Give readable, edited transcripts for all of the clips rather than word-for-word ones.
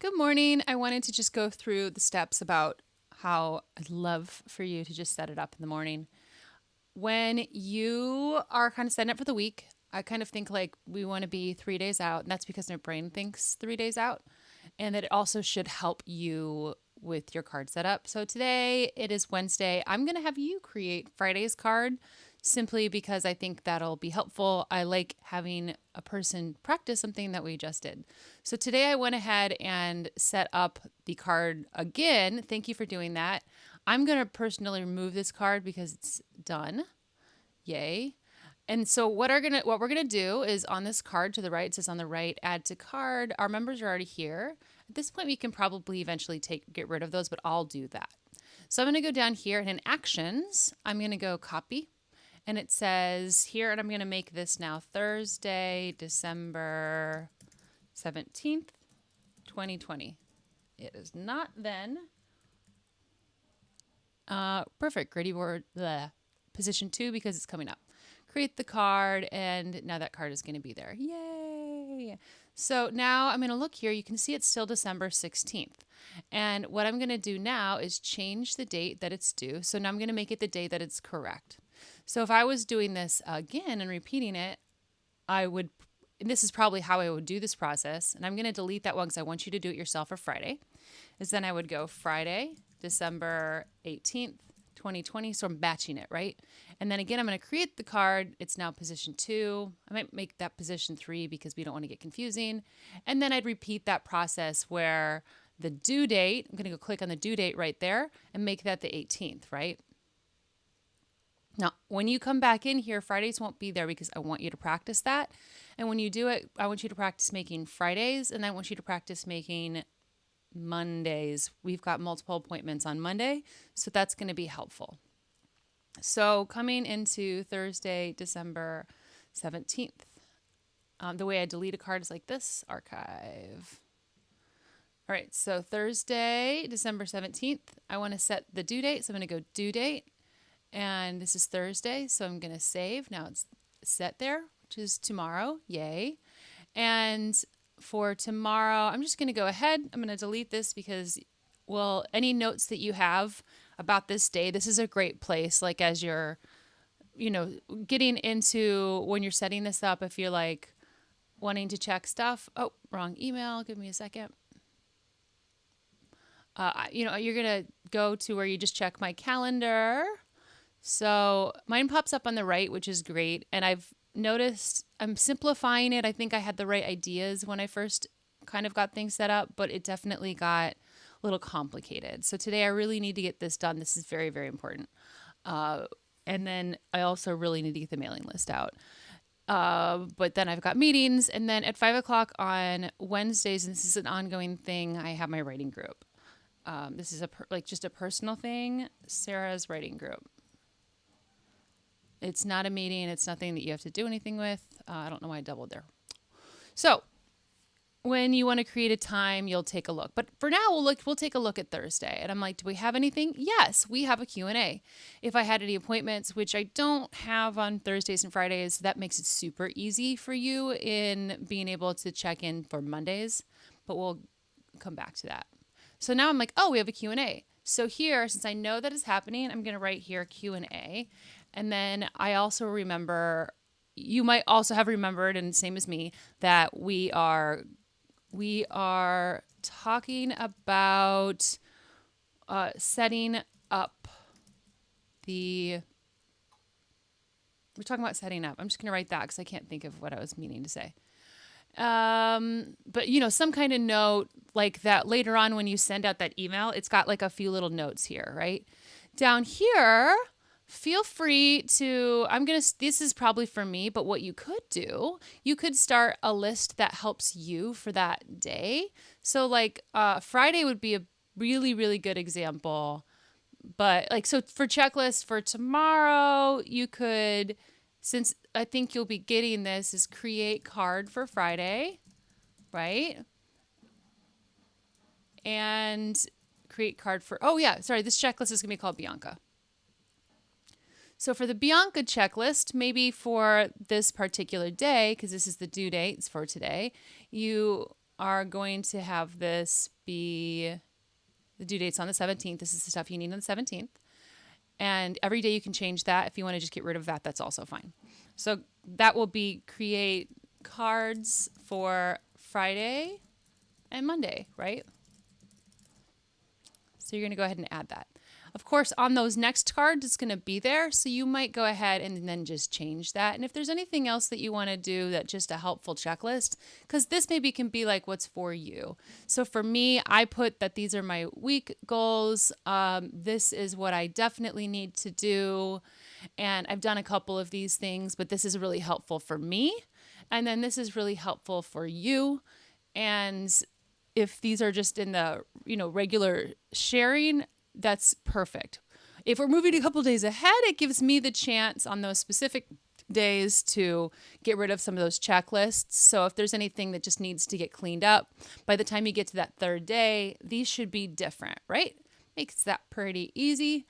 Good morning. I wanted to just go through the steps about how I'd love for you to just set it up in the morning. When you are kind of setting up for the week, I kind of think like we want to be 3 days out, and that's because my brain thinks 3 days out, and that it also should help you with your card setup. So today it is Wednesday. I'm going to have you create Friday's card simply because I think that'll be helpful. I like having a person practice something that we just did. So today I went ahead and set up the card again. Thank you for doing that. I'm going to personally remove this card because it's done. Yay. And so what we're gonna do is on this card to the right, it says on the right, add to card. Our members are already here. At this point, we can probably eventually get rid of those, but I'll do that. So I'm gonna go down here and in actions, I'm gonna go copy. And it says here, and I'm gonna make this now Thursday, December 17th, 2020. It is not then. Perfect. Gritty word, the position 2 because it's coming up. Create the card, and now that card is going to be there. Yay! So now I'm going to look here. You can see it's still December 16th. And what I'm going to do now is change the date that it's due. So now I'm going to make it the day that it's correct. So if I was doing this again and repeating it, and this is probably how I would do this process, and I'm going to delete that one because I want you to do it yourself for Friday, is then I would go Friday, December 18th, 2020. So I'm batching it, right? And then again, I'm going to create the card. It's now position 2. I might make that position 3 because we don't want to get confusing. And then I'd repeat that process where the due date, I'm going to go click on the due date right there and make that the 18th, right? Now, when you come back in here, Fridays won't be there because I want you to practice that. And when you do it, I want you to practice making Fridays, and I want you to practice making Mondays. We've got multiple appointments on Monday, so that's going to be helpful. So coming into Thursday, December 17th, the way I delete a card is like this, archive. All right, so Thursday, December 17th, I want to set the due date, so I'm going to go due date, and this is Thursday, so I'm going to save. Now it's set there, which is tomorrow, yay. And for tomorrow, I'm just going to go ahead. I'm going to delete this because, well, any notes that you have about this day, this is a great place. Like as you're, getting into when you're setting this up, if you're like wanting to check stuff. Oh, wrong email. Give me a second. You're going to go to where you just check my calendar. So mine pops up on the right, which is great. And I've noticed I'm simplifying it. I think I had the right ideas when I first kind of got things set up, but it definitely got a little complicated. So today I really need to get this done. This is very, very important. And then I also really need to get the mailing list out. But then I've got meetings, and then at 5 o'clock on Wednesdays, and this is an ongoing thing, I have my writing group. This is just a personal thing, Sarah's writing group. It's not a meeting. It's nothing that you have to do anything with. I don't know why I doubled there. So when you want to create a time, you'll take a look. But for now, we'll take a look at Thursday. And I'm like, do we have anything? Yes, we have a Q&A. If I had any appointments, which I don't have on Thursdays and Fridays, that makes it super easy for you in being able to check in for Mondays. But we'll come back to that. So now I'm like, oh, we have a Q&A. So here, since I know that is happening, I'm going to write here Q&A. And then I also remember, you might also have remembered, and same as me, that we are talking about setting up we're talking about setting up. I'm just going to write that because I can't think of what I was meaning to say. But some kind of note like that later on when you send out that email, it's got like a few little notes here, right? Down here, feel free to, this is probably for me, but what you could do, you could start a list that helps you for that day. So like Friday would be a really, really good example. But so for checklist for tomorrow, you could, since I think you'll be getting this, is create card for Friday, right? And create card for, this checklist is going to be called Bianca. So for the Bianca checklist, maybe for this particular day, because this is the due dates for today, you are going to have this be the due date's on the 17th. This is the stuff you need on the 17th. And every day you can change that. If you want to just get rid of that, that's also fine. So that will be create cards for Friday and Monday, right? So you're going to go ahead and add that. Of course, on those next cards, it's going to be there. So you might go ahead and then just change that. And if there's anything else that you want to do, that's just a helpful checklist, because this maybe can be like what's for you. So for me, I put that these are my week goals. This is what I definitely need to do. And I've done a couple of these things, but this is really helpful for me. And then this is really helpful for you. And if these are just in the, regular sharing, that's perfect. If we're moving a couple days ahead, it gives me the chance on those specific days to get rid of some of those checklists. So if there's anything that just needs to get cleaned up, by the time you get to that third day, these should be different, right? Makes that pretty easy.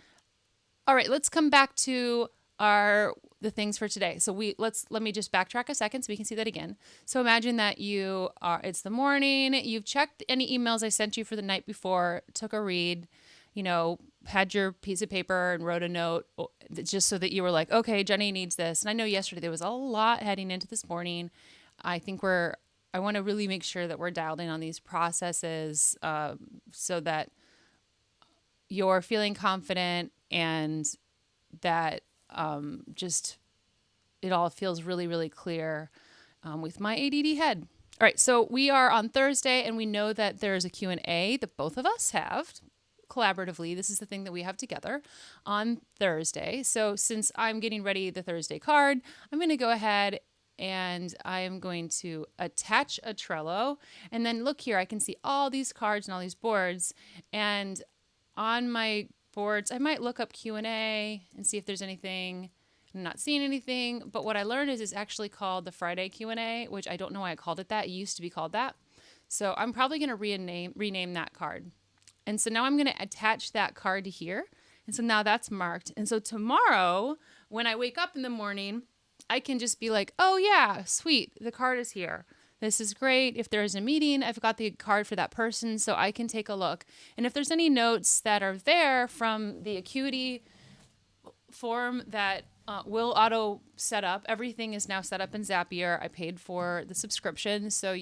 All right, let's come back to the things for today. So let me just backtrack a second so we can see that again. So imagine that it's the morning, you've checked any emails I sent you for the night before, took a read, had your piece of paper and wrote a note just so that you were like, okay, Jenny needs this. And I know yesterday there was a lot heading into this morning. I want to really make sure that we're dialed in on these processes so that you're feeling confident and that just it all feels really, really clear with my ADD head. All right, so we are on Thursday, and we know that there's a Q&A that both of us have collaboratively. This is the thing that we have together on Thursday. So since I'm getting ready the Thursday card, I'm going to go ahead and I am going to attach a Trello. And then look here, I can see all these cards and all these boards. And on my boards, I might look up Q&A and see if there's anything. I'm not seeing anything, but what I learned is it's actually called the Friday Q&A, which I don't know why I called it that. It used to be called that. So I'm probably going to rename that card. And so now I'm going to attach that card to here. And so now that's marked. And so tomorrow, when I wake up in the morning, I can just be like, oh yeah, sweet, the card is here. This is great. If there's a meeting, I've got the card for that person, so I can take a look. And if there's any notes that are there from the Acuity form that will auto set up, everything is now set up in Zapier. I paid for the subscription, so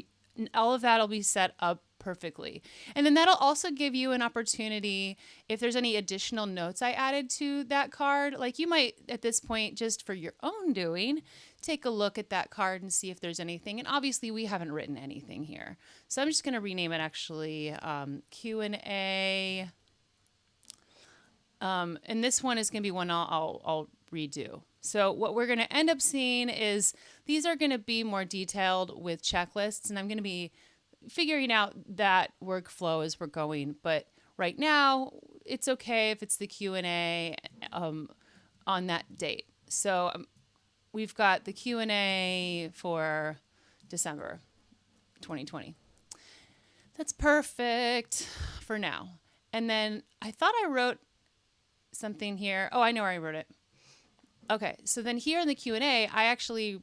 all of that will be set up perfectly. And then that'll also give you an opportunity if there's any additional notes I added to that card. Like you might at this point, just for your own doing, take a look at that card and see if there's anything. And obviously we haven't written anything here. So I'm just going to rename it actually Q&A. And this one is going to be one I'll redo. So what we're going to end up seeing is these are going to be more detailed with checklists, and I'm going to be figuring out that workflow as we're going. But right now, it's okay if it's the Q&A on that date. So we've got the Q&A for December 2020. That's perfect for now. And then I thought I wrote something here. Oh, I know where I wrote it. Okay, so then here in the Q&A, I actually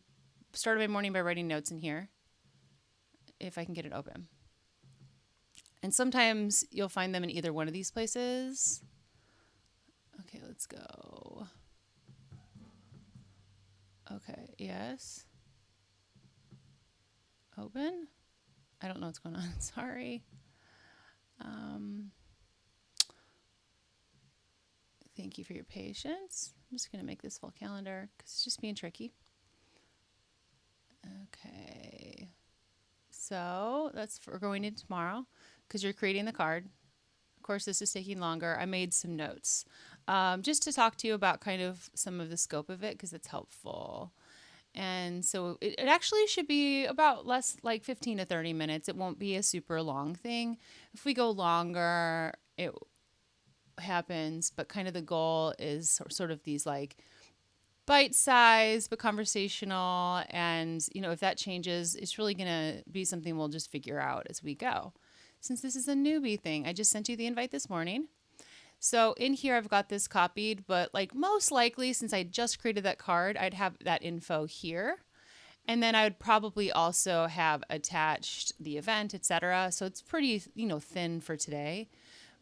started my morning by writing notes in here, if I can get it open. And sometimes you'll find them in either one of these places. Okay, let's go. Okay, yes. Open. I don't know what's going on. Sorry. Thank you for your patience. I'm just going to make this full calendar because it's just being tricky. Okay. So we're going in tomorrow because you're creating the card. Of course, this is taking longer. I made some notes just to talk to you about kind of some of the scope of it because it's helpful. And so it actually should be about less like 15 to 30 minutes. It won't be a super long thing. If we go longer, it happens, but kind of the goal is sort of these like bite-sized but conversational, and if that changes, it's really gonna be something we'll just figure out as we go. Since this is a newbie thing, I just sent you the invite this morning. So in here I've got this copied, but like most likely since I just created that card, I'd have that info here. And then I would probably also have attached the event, etc. So it's pretty, thin for today.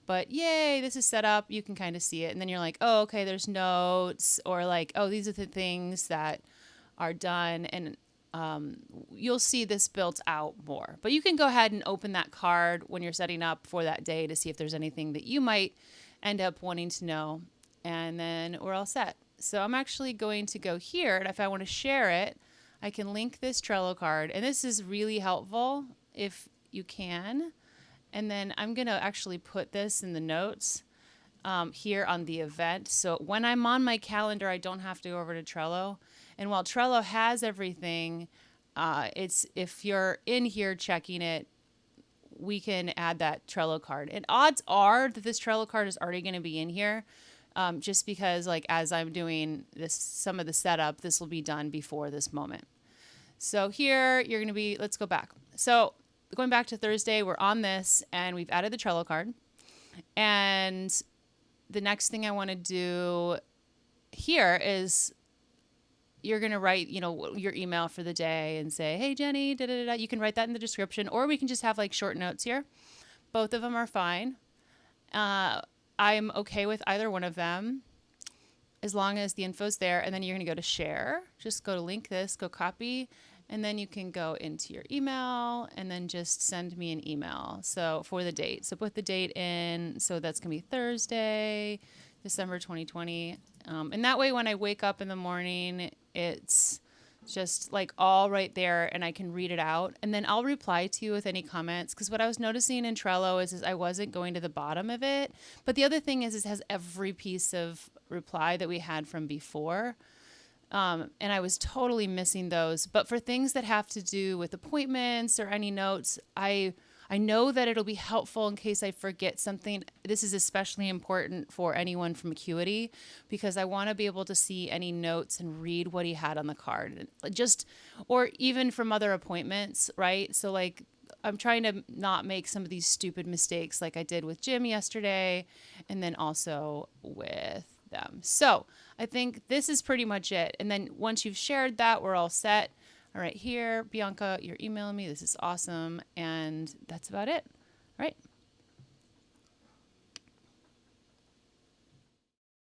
But yay, this is set up. You can kind of see it. And then you're like, oh, okay, there's notes, or like, oh, these are the things that are done. And you'll see this built out more. But you can go ahead and open that card when you're setting up for that day to see if there's anything that you might end up wanting to know. And then we're all set. So I'm actually going to go here. And if I want to share it, I can link this Trello card. And this is really helpful if you can. And then I'm going to actually put this in the notes here on the event. So when I'm on my calendar, I don't have to go over to Trello. And while Trello has everything, it's if you're in here checking it, we can add that Trello card. And odds are that this Trello card is already going to be in here. Just because like as I'm doing this, some of the setup, this will be done before this moment. So here you're going to be, let's go back. So going back to Thursday, we're on this and we've added the Trello card. And the next thing I want to do here is you're going to write, your email for the day and say, hey, Jenny, da, da, da, da. You can write that in the description, or we can just have like short notes here. Both of them are fine. I'm okay with either one of them as long as the info's there. And then you're going to go to share. Just go to link this, go copy. And then you can go into your email and then just send me an email. So for the date. So put the date in. So that's going to be Thursday, December 2020. And that way when I wake up in the morning, it's just like all right there and I can read it out. And then I'll reply to you with any comments. Because what I was noticing in Trello is I wasn't going to the bottom of it. But the other thing is it has every piece of reply that we had from before. And I was totally missing those. But for things that have to do with appointments or any notes, I know that it'll be helpful in case I forget something. This is especially important for anyone from Acuity because I want to be able to see any notes and read what he had on the card. Or even from other appointments, right? So like I'm trying to not make some of these stupid mistakes like I did with Jim yesterday and then also with them. So I think this is pretty much it. And then once you've shared that, we're all set. All right, here, Bianca, you're emailing me. This is awesome. And that's about it. All right.